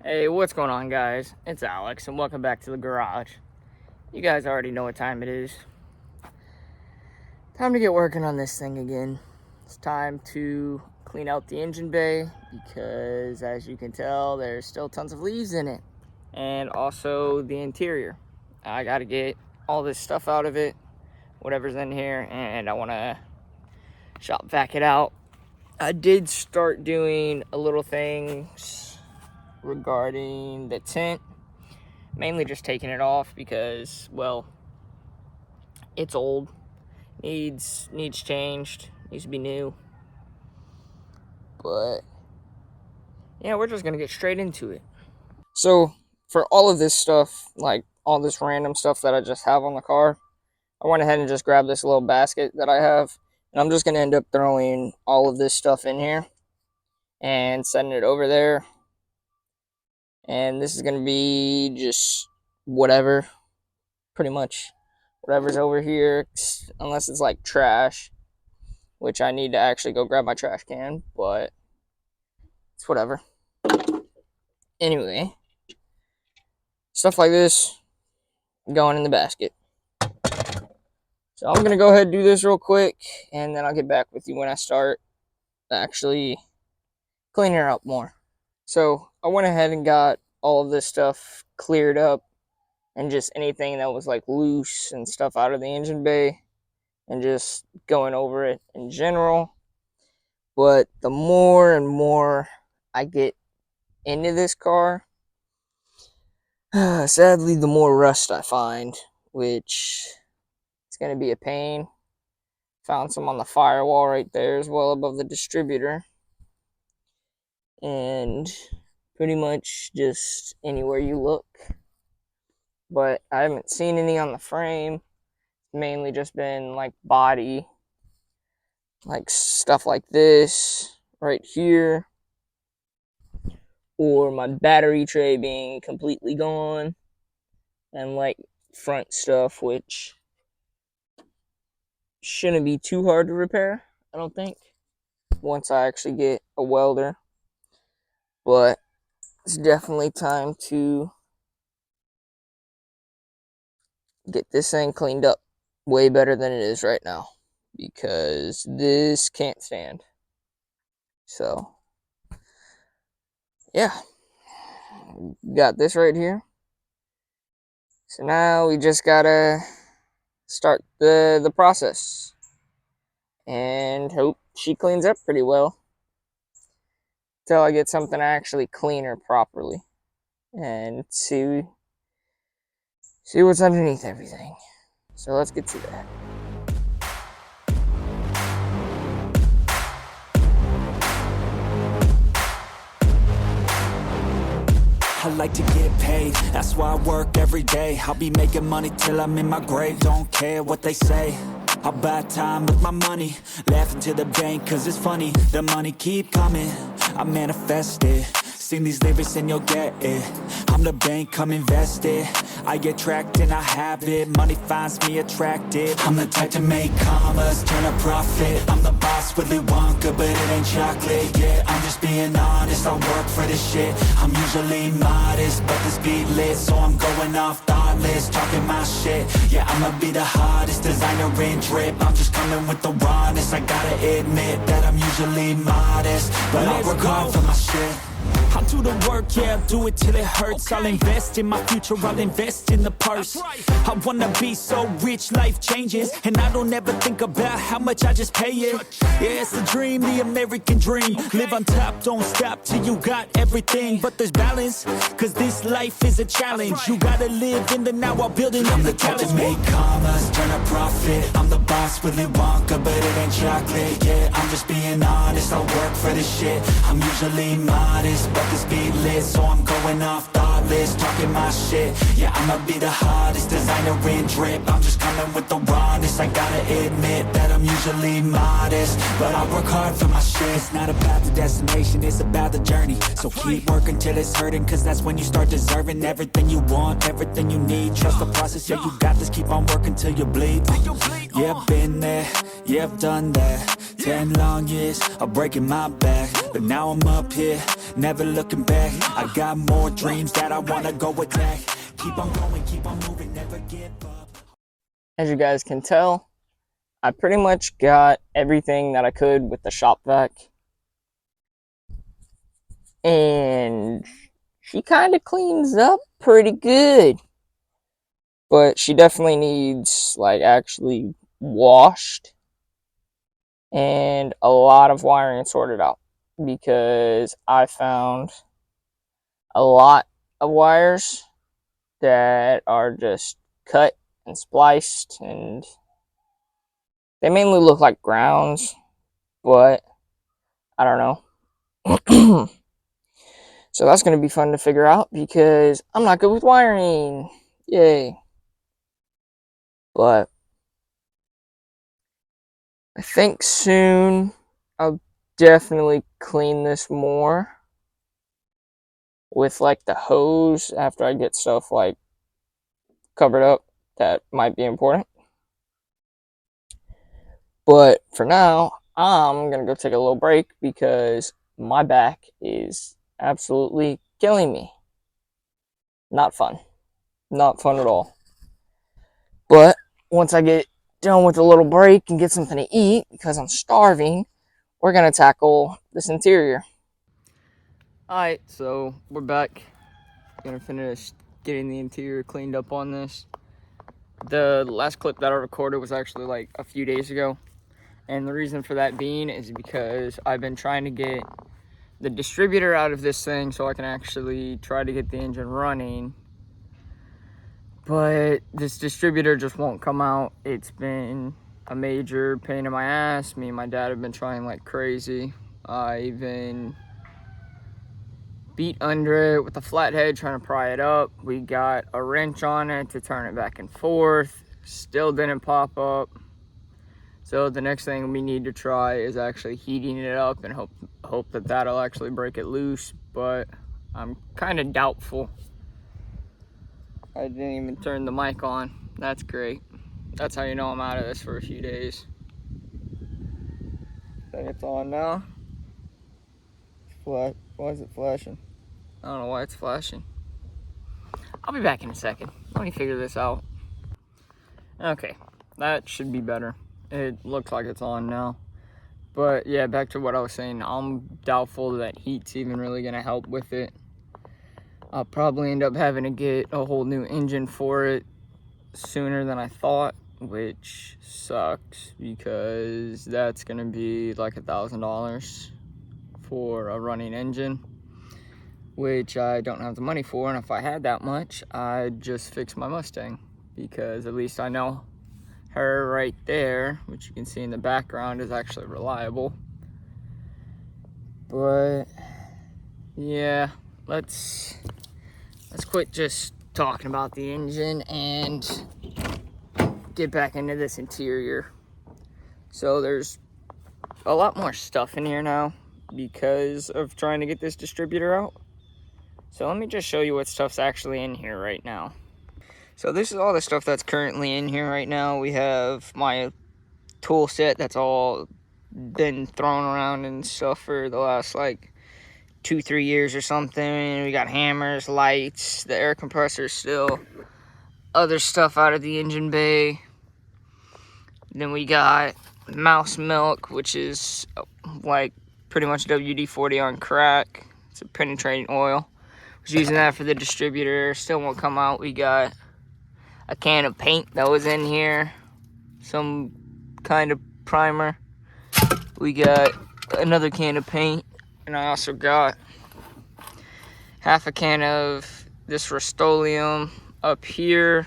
Hey, what's going on, guys? It's Alex, and welcome back to the garage. You guys already know what time it is. Time to get working on this thing again. It's time to clean out the engine bay because, as you can tell, there's still tons of leaves in it. And also the interior. I gotta get all this stuff out of it, whatever's in here, and I wanna shop vac it out. I did start doing a little things regarding the tint, mainly just taking it off because, well, it's old, needs changed, needs to be new. But yeah, we're just gonna get straight into it. So for all of this stuff, like all this random stuff that I just have on the car, I went ahead and just grabbed this little basket that I have, and I'm just gonna end up throwing all of this stuff in here and setting it over there. And this is going to be just whatever, pretty much whatever's over here, unless it's like trash, which I need to actually go grab my trash can, but it's whatever. Anyway, stuff like this going in the basket. So I'm going to go ahead and do this real quick, and then I'll get back with you when I start actually cleaning her up more. So I went ahead and got all of this stuff cleared up and just anything that was like loose and stuff out of the engine bay and just going over it in general. But the more and more I get into this car, sadly, the more rust I find, which is going to be a pain. Found some on the firewall right there as well above the distributor. And pretty much just anywhere you look. But I haven't seen any on the frame. Mainly just been like body, like stuff like this right here, or my battery tray being completely gone, and like front stuff, which shouldn't be too hard to repair, I don't think, once I actually get a welder. But it's definitely time to get this thing cleaned up way better than it is right now, because this can't stand. So yeah, got this right here. So now we just gotta start the process and hope she cleans up pretty well till I get something to actually clean her properly and see what's underneath everything. So let's get to that. I like to get paid, that's why I work every day. I'll be making money till I'm in my grave. Don't care what they say, I'll buy time with my money. Laughing to the bank cause it's funny. The money keep coming, I manifest it. Sing these lyrics and you'll get it. I'm the bank, come invest it. I get tracked and I have it. Money finds me attractive. I'm the type to make commas, turn a profit. I'm the boss, Willy Wonka, but it ain't chocolate. Yeah, I'm just being honest, I work for this shit. I'm usually modest, but this beat lit, so I'm going off thoughtless, talking my shit. Yeah, I'ma be the hottest designer in drip. I'm just coming with the rawness. I gotta admit that I'm usually modest, but I work hard for my shit. I'll do the work, yeah, I'll do it till it hurts. I'll invest in my future, I'll invest in the purse. I wanna be so rich, life changes, and I don't ever think about how much I just pay it. Yeah, it's the dream, the American dream. Live on top, don't stop till you got everything. But there's balance, cause this life is a challenge. You gotta live in the now while building up the talent. I'm the type to make commas, turn a profit. I'm the boss, Willy Wonka, but it ain't chocolate. Yeah, I'm just being honest, I work for this shit. I'm usually modest, but this beat lit, so I'm going off thought. list, talking my shit. Yeah, I'ma be the hottest designer in drip. I'm just coming with the rawness. I gotta admit that I'm usually modest, but I work hard for my shit. It's not about the destination, it's about the journey. So keep working till it's hurting, cause that's when you start deserving everything you want, everything you need. Trust the process, yeah, you got this. Keep on working till you bleed. Yeah, I've been there, yeah, I've done that. 10 long years of breaking my back, but now I'm up here, never looking back. I got more dreams that I wanna go attack. Keep on going, keep on moving, never give up. As you guys can tell, I pretty much got everything that I could with the shop vac. And she kind of cleans up pretty good. But she definitely needs, like, actually washed and a lot of wiring sorted out, because I found a lot of wires that are just cut and spliced, and they mainly look like grounds, but I don't know. So that's going to be fun to figure out, because I'm not good with wiring. Yay. But I think soon I'll definitely clean this more with, like, the hose after I get stuff, like, covered up that might be important. But for now, I'm gonna go take a little break because my back is absolutely killing me. Not fun. Not fun at all. But once I get done with a little break and get something to eat, because I'm starving, we're gonna tackle this interior. Alright, so we're back. Gonna finish getting the interior cleaned up on this. The last clip that I recorded was actually like a few days ago. And the reason for that being is because I've been trying to get the distributor out of this thing so I can actually try to get the engine running. But this distributor just won't come out. It's been a major pain in my ass. Me and my dad have been trying like crazy. I even beat under it with a flathead trying to pry it up. We got a wrench on it to turn it back and forth. Still didn't pop up. So the next thing we need to try is actually heating it up and hope that that'll actually break it loose. But I'm kind of doubtful. I didn't even turn the mic on. That's great. That's how you know I'm out of this for a few days. I think it's on now. Why is it flashing? I don't know why it's flashing. I'll be back in a second. Let me figure this out. Okay, that should be better. It looks like it's on now. But yeah, back to what I was saying. I'm doubtful that heat's even really gonna help with it. I'll probably end up having to get a whole new engine for it sooner than I thought, which sucks because that's gonna be like $1,000 for a running engine, which I don't have the money for. And if I had that much, I'd just fix my Mustang, because at least I know her right there, which you can see in the background, is actually reliable. But yeah, let's quit just talking about the engine and get back into this interior. So there's a lot more stuff in here now because of trying to get this distributor out. So let me just show you what stuff's actually in here right now. So this is all the stuff that's currently in here right now. We have my tool set that's all been thrown around and stuff for the last like 2-3 years or something. We got hammers, lights, the air compressor still, other stuff out of the engine bay. Then we got mouse milk, which is like pretty much WD-40 on crack. It's a penetrating oil. I was using that for the distributor, still won't come out. We got a can of paint that was in here, some kind of primer. We got another can of paint, and I also got half a can of this Rust-Oleum up here,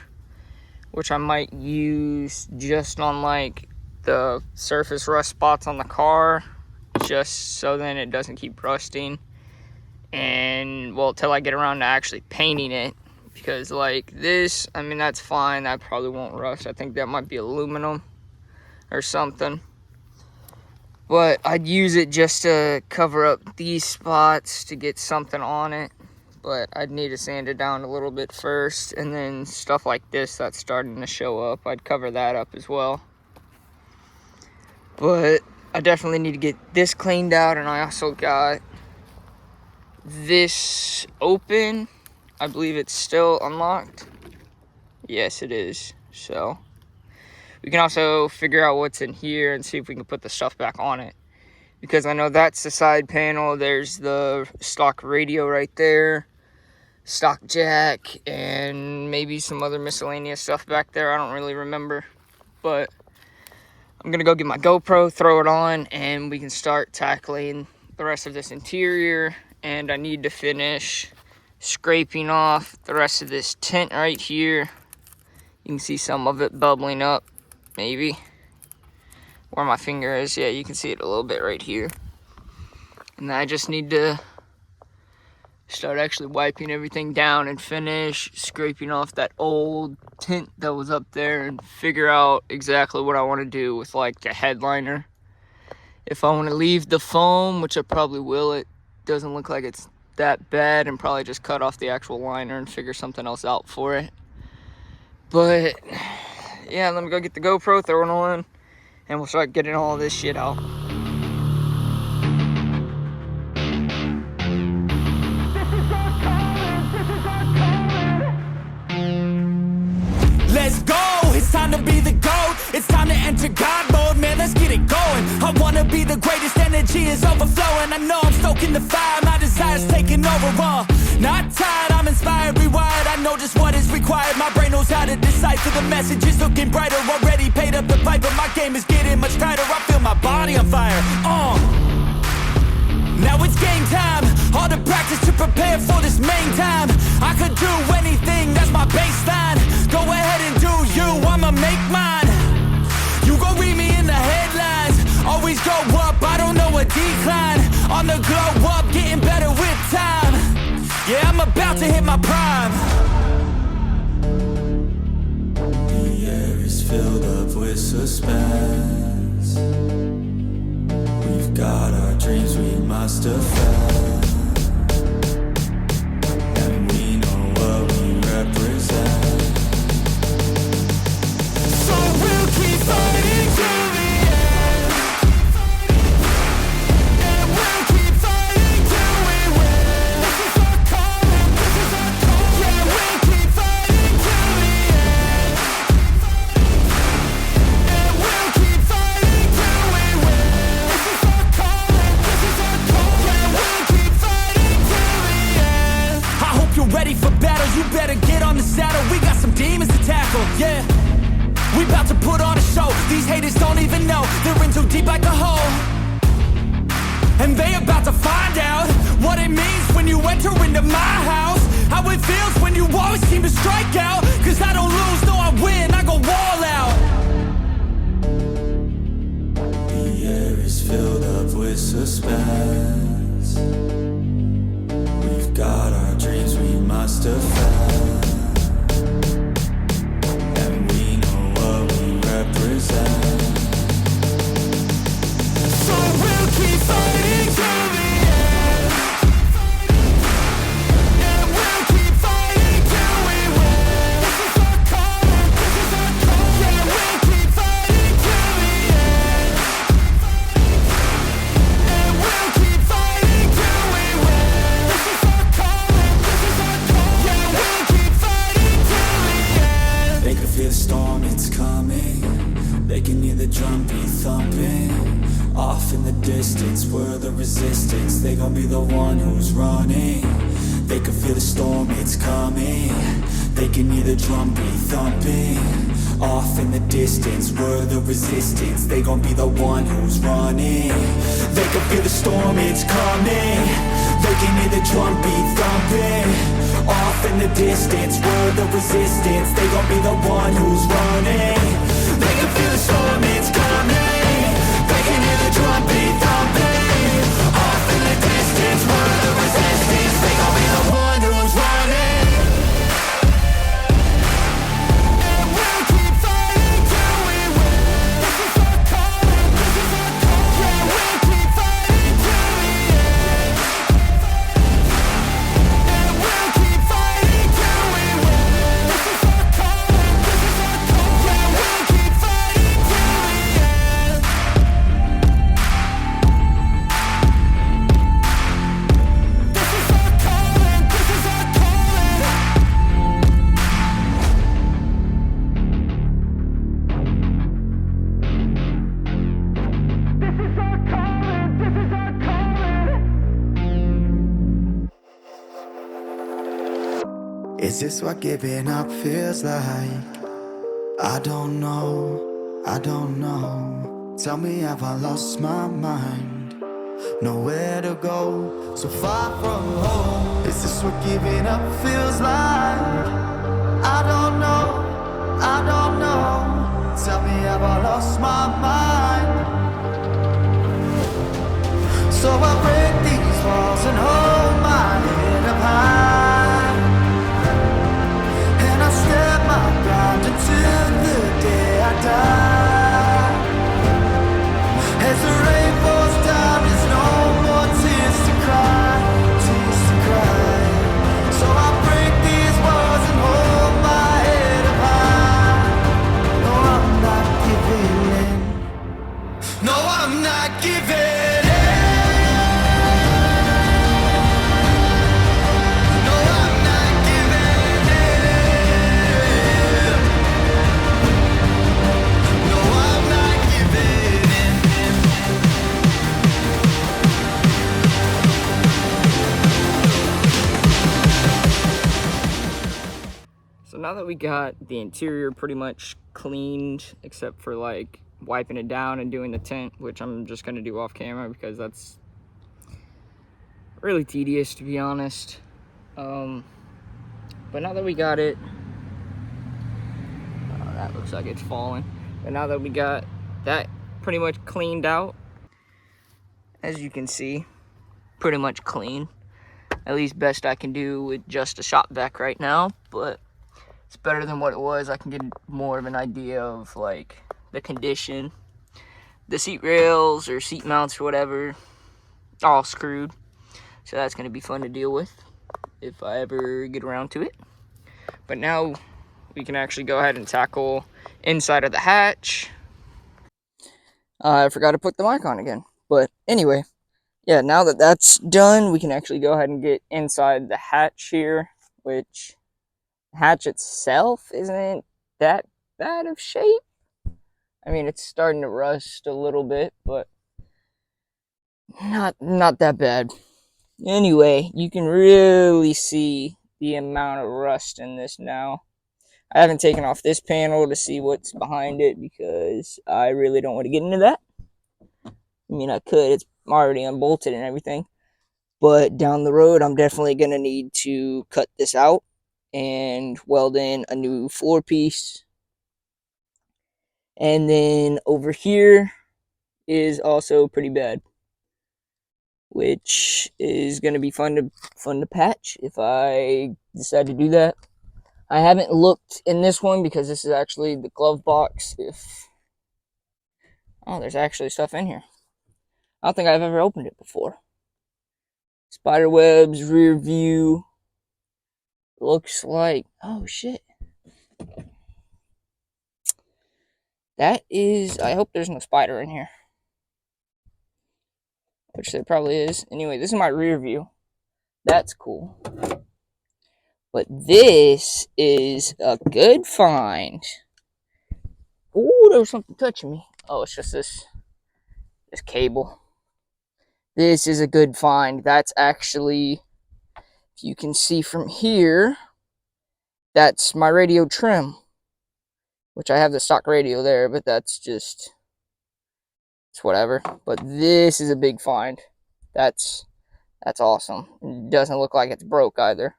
which I might use just on like the surface rust spots on the car, just so then it doesn't keep rusting. and well, till I get around to actually painting it, because like this, I mean, that's fine, that probably won't rust. I think that might be aluminum or something, but I'd use it just to cover up these spots to get something on it. But I'd need to sand it down a little bit first, and then stuff like this that's starting to show up, I'd cover that up as well. But I definitely need to get this cleaned out, and I also got this open. I believe it's still unlocked. Yes, it is. So we can also figure out what's in here and see if we can put the stuff back on it, because I know that's the side panel. There's the stock radio right there, stock jack, and maybe some other miscellaneous stuff back there. I don't really remember, but I'm gonna go get my GoPro, throw it on, and we can start tackling the rest of this interior. And I need to finish scraping off the rest of this tint right here. You can see some of it bubbling up, maybe where my finger is. Yeah, you can see it a little bit right here. And I just need to start actually wiping everything down and finish scraping off that old tint that was up there, and figure out exactly what I want to do with like the headliner. If I want to leave the foam, which I probably will, it doesn't look like it's that bad, and probably just cut off the actual liner and figure something else out for it. But yeah, let me go get the GoPro, throw it on, and we'll start getting all this shit out. Let's go, it's time to be the GOAT. It's time to enter God mode, man, let's get it going. I wanna be the greatest, energy is overflowing. I know I'm stoking the fire, my desire's taking over, not tired, I'm inspired, rewired. I know just what is required, my brain knows how to decipher. The message is looking brighter, already paid up the pipe, but my game is getting much tighter. I feel my body on fire, now it's game time, all the practice to prepare for this main time. I could do anything, that's my baseline. Go ahead and do you, I'ma make mine. You gon' read me in the headlines. Always go up, I don't know a decline. On the glow up, getting better with time. Yeah, I'm about to hit my prime. The air is filled up with suspense. We've got our dreams we must defend, and we know what we represent. So we'll keep fighting till the end, and we'll keep fighting till we win. This is our calling, this is our calling. Yeah, we'll keep fighting till the end, and we'll keep fighting till we win. This is our calling, this is our calling. Yeah, we'll keep fighting till the end. I hope you're ready for battle, you better get on the saddle. We got some demons to tackle, yeah. We about to put on a show, these haters don't even know. They're in too deep like a hole, and they about to find out what it means when you enter into my house. How it feels when you always seem to strike out. Cause I don't lose, no I win, I go all out. The air is filled up with suspense. We've got our dreams we must defend, and we know what we represent. So we'll keep fighting till the end, and we'll keep fighting till we win. This is our calling, this is our calling. Yeah, we'll keep fighting till the end, and we'll keep fighting till we win. This is our calling, this is our calling. Yeah, we'll keep fighting till the end. They can feel the storm, it's coming. They can hear the drum beat thumping. Off in the distance, we're the resistance. They gon' be the one who's running. They can feel the storm, it's coming. They can hear the drum beat thumping. Off in the distance, we're the resistance. They gon' be the one who's running. They can feel the storm, it's coming. They can hear the drum beat thumping. Off in the distance, we're the resistance. They gon' be the one who's running. They can feel the storm, it's coming. They can hear the drum beat thumping. Off in the distance, we're the resistance. Is this what giving up feels like? I don't know, I don't know. Tell me, have I lost my mind? Nowhere to go, so far from home. Is this what giving up feels like? I don't know, I don't know. Tell me, have I lost my mind? So I break these walls and hold my head up high, and I step my ground until the day I die. As the rain falls down, there's no more tears to cry, tears to cry. So I break these walls and hold my head up high. No, I'm not giving in. No, I'm not giving in. No, I'm not giving in. No, I'm not giving in. So now that we got the interior pretty much cleaned, except for like wiping it down and doing the tint, which I'm just gonna do off camera because that's really tedious, to be honest. But now that we got it, that looks like it's falling. But now that we got that pretty much cleaned out, as you can see, pretty much clean. At least best I can do with just a shop vac right now, but it's better than what it was. I can get more of an idea of like the condition. The seat rails or seat mounts or whatever, all screwed. So that's gonna be fun to deal with if I ever get around to it. But now we can actually go ahead and tackle inside of the hatch. I forgot to put the mic on again. But anyway, yeah, now that that's done, we can actually go ahead and get inside the hatch here, which the hatch itself isn't that bad of shape. I mean, it's starting to rust a little bit, but not that bad. Anyway, you can really see the amount of rust in this now. I haven't taken off this panel to see what's behind it because I really don't want to get into that. I mean, I could. It's already unbolted and everything. But down the road, I'm definitely going to need to cut this out and weld in a new floor piece. And then over here is also pretty bad, which is going to be fun to patch if I decide to do that. I haven't looked in this one because this is actually the glove box. Oh, there's actually stuff in here. I don't think I've ever opened it before. Spider webs, rear view. Looks like, oh shit. That is, I hope there's no spider in here. Which there probably is. Anyway, this is my rear view. That's cool. But this is a good find. Ooh, there was something touching me. Oh, it's just this cable. This is a good find. That's actually, if you can see from here, that's my radio trim. Which I have the stock radio there, but that's just, it's whatever. But this is a big find. That's awesome. It doesn't look like it's broke either.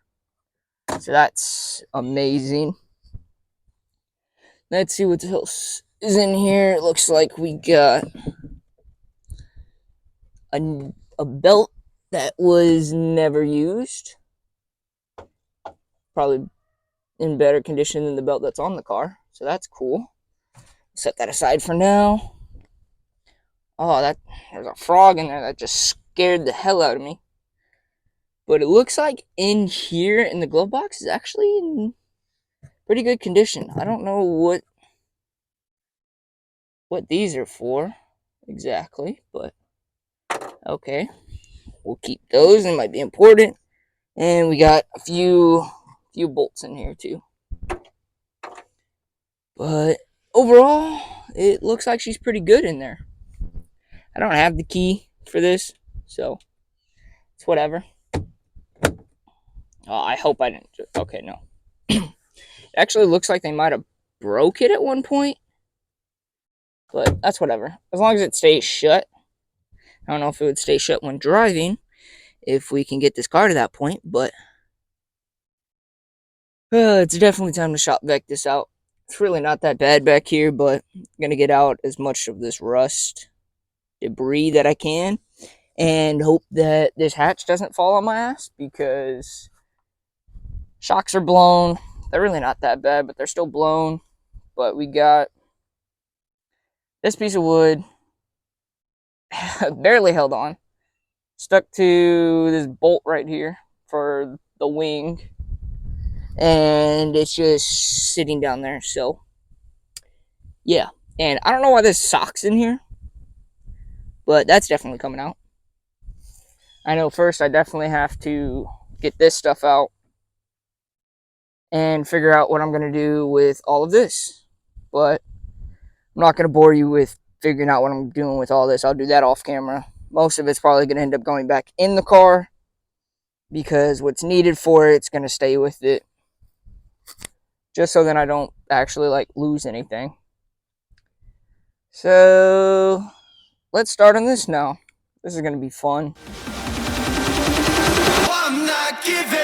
So that's amazing. Let's see what else is in here. It looks like we got a belt that was never used. Probably in better condition than the belt that's on the car. So that's cool. Set that aside for now. Oh, there's a frog in there that just scared the hell out of me. But it looks like in here in the glove box is actually in pretty good condition. I don't know what these are for exactly, but okay. We'll keep those. They might be important. And we got a few bolts in here too. But overall, it looks like she's pretty good in there. I don't have the key for this, so it's whatever. Oh, I hope I didn't. Okay, no. It actually looks like they might have broke it at one point, but that's whatever. As long as it stays shut. I don't know if it would stay shut when driving, if we can get this car to that point, but it's definitely time to shop vac this out. It's really not that bad back here, but I'm going to get out as much of this rust debris that I can and hope that this hatch doesn't fall on my ass, because shocks are blown. They're really not that bad, but they're still blown. But we got this piece of wood barely held on, stuck to this bolt right here for the wing, and it's just sitting down there. So yeah, and I don't know why there's socks in here, but that's definitely coming out. I know first I definitely have to get this stuff out and figure out what I'm going to do with all of this, but I'm not going to bore you with figuring out what I'm doing with all this. I'll do that off camera. Most of it's probably going to end up going back in the car, because what's needed for it's going to stay with it, just so that I don't actually like lose anything. So let's start on this now. This is going to be fun. I'm not giving.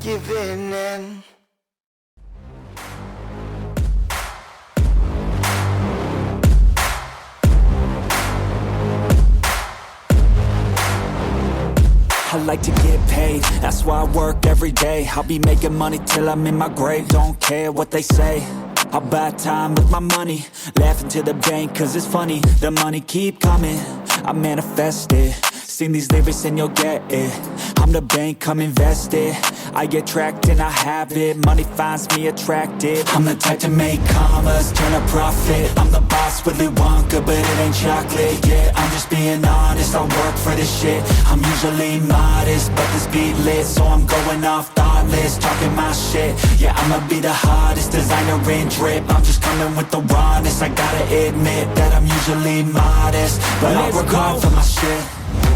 Giving in. I like to get paid, that's why I work every day. I'll be making money till I'm in my grave. Don't care what they say, I'll buy time with my money. Laughing to the bank cause it's funny. The money keep coming, I manifest it. Sing these lyrics and you'll get it. I'm the bank, come invest it. I get tracked and I have it. Money finds me attractive. I'm the type to make commas, turn a profit. I'm the boss, Willy Wonka, but it ain't chocolate. Yeah, I'm just being honest, I work for this shit. I'm usually modest, but this beat lit, so I'm going off thoughtless, talking my shit. Yeah, I'ma be the hottest designer in drip. I'm just coming with the rawness. I gotta admit that I'm usually modest, but I work hard for my shit.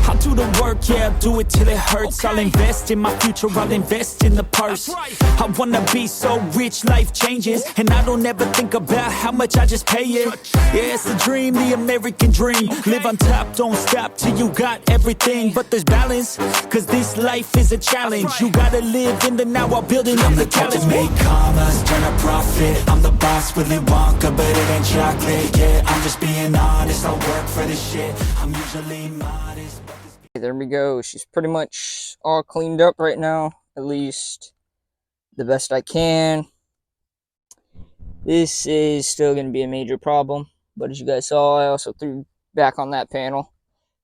I'll do the work, yeah, I'll do it till it hurts. I'll invest in my future, I'll invest in the purse. I wanna be so rich, life changes, and I don't ever think about how much I just pay it. Yeah, it's the dream, the American dream. Live on top, don't stop till you got everything. But there's balance, cause this life is a challenge. You gotta live in the now while building up the talent. I'm the type to make commas, turn a profit. I'm the boss, Willy Wonka, but it ain't chocolate. Yeah, I'm just being honest, I work for this shit. I'm usually modest. There we go. She's pretty much all cleaned up right now, at least the best I can. This is still going to be a major problem, but as you guys saw, I also threw back on that panel.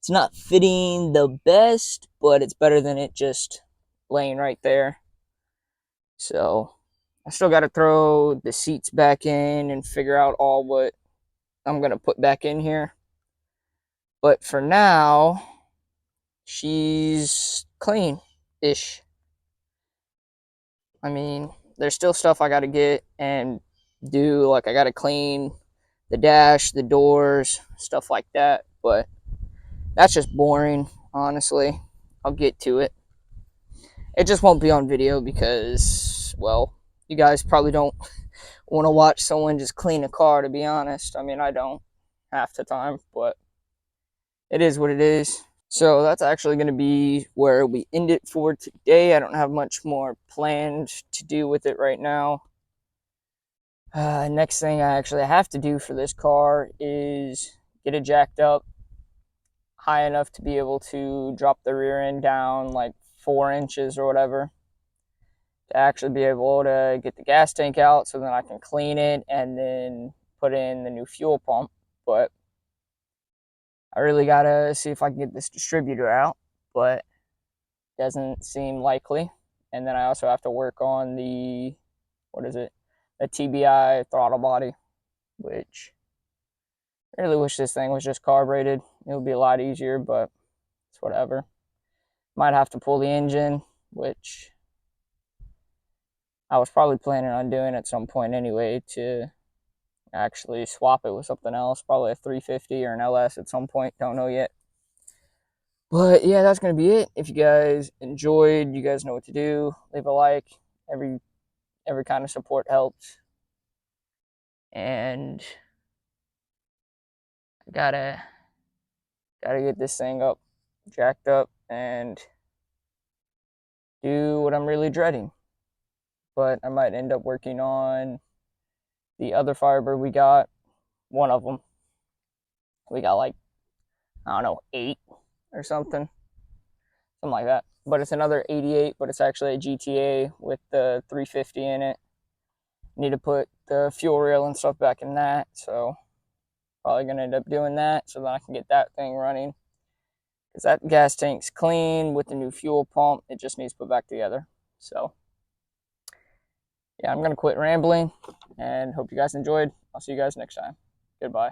It's not fitting the best, but it's better than it just laying right there. So I still got to throw the seats back in and figure out all what I'm going to put back in here. But for now, she's clean-ish. I mean, there's still stuff I got to get and do. Like, I got to clean the dash, the doors, stuff like that. But that's just boring, honestly. I'll get to it. It just won't be on video because, well, you guys probably don't want to watch someone just clean a car, to be honest. I mean, I don't half the time, but it is what it is. So that's actually going to be where we end it for today. I don't have much more planned to do with it right now. Next thing I actually have to do for this car is get it jacked up high enough to be able to drop the rear end down like 4 inches or whatever, to actually be able to get the gas tank out so then I can clean it and then put in the new fuel pump. But I really gotta see if I can get this distributor out, but it doesn't seem likely. And then I also have to work on the, the TBI throttle body, which I really wish this thing was just carbureted. It would be a lot easier, but it's whatever. Might have to pull the engine, which I was probably planning on doing at some point anyway, to actually swap it with something else, probably a 350 or an LS at some point, don't know yet. But yeah, that's going to be it. If you guys enjoyed, you guys know what to do. Leave a like. Every kind of support helps. And I gotta get this thing up, jacked up, and do what I'm really dreading. But I might end up working on the other Firebird we got. One of them. We got like, I don't know, 8 or something like that. But it's another 88, but it's actually a GTA with the 350 in it. Need to put the fuel rail and stuff back in that, so probably gonna end up doing that so that I can get that thing running. Because that gas tank's clean with the new fuel pump. It just needs put back together. So yeah, I'm gonna quit rambling and hope you guys enjoyed. I'll see you guys next time. Goodbye.